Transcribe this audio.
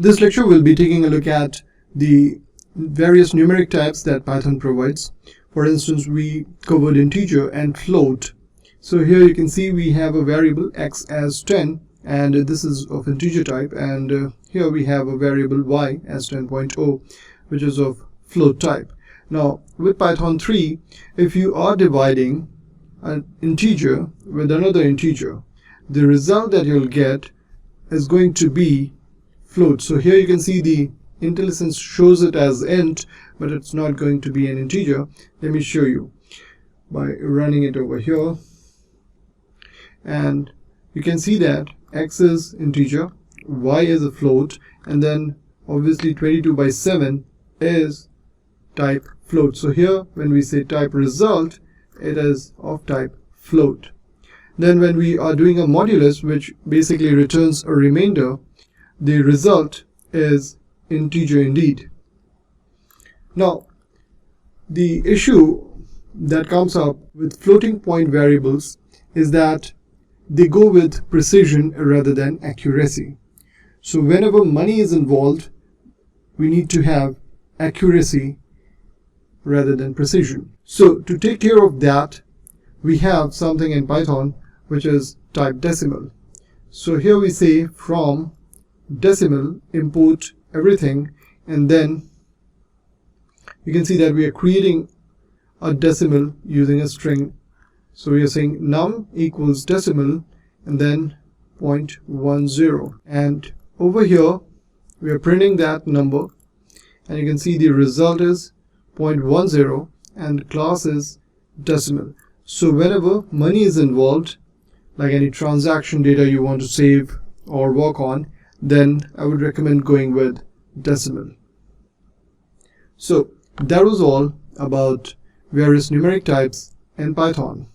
this lecture we'll be taking a look at the various numeric types that Python provides. For instance, we covered integer and float. So here you can see we have a variable x as 10, and this is of integer type, and here we have a variable y as 10.0, which is of float type. Now with Python 3, if you are dividing an integer with another integer, the result that you'll get is going to be float. So here you can see the IntelliSense shows it as int, but it's not going to be an integer. Let me show you by running it over here, and you can see that x is integer, y is a float, and then obviously 22 by 7 is type float. So here when we say type result, it is of type float. Then when we are doing a modulus, which basically returns a remainder, the result is integer indeed. Now the issue that comes up with floating point variables is that they go with precision rather than accuracy. So whenever money is involved, we need to have accuracy rather than precision. So to take care of that, we have something in Python which is type decimal. So here we say from decimal import everything, and then you can see that we are creating a decimal using a string. So we are saying num equals decimal and then 0.10, and over here we are printing that number, and you can see the result is 0.10 and class is decimal. So whenever money is involved, like any transaction data you want to save or work on, then I would recommend going with decimal. So that was all about various numeric types in Python.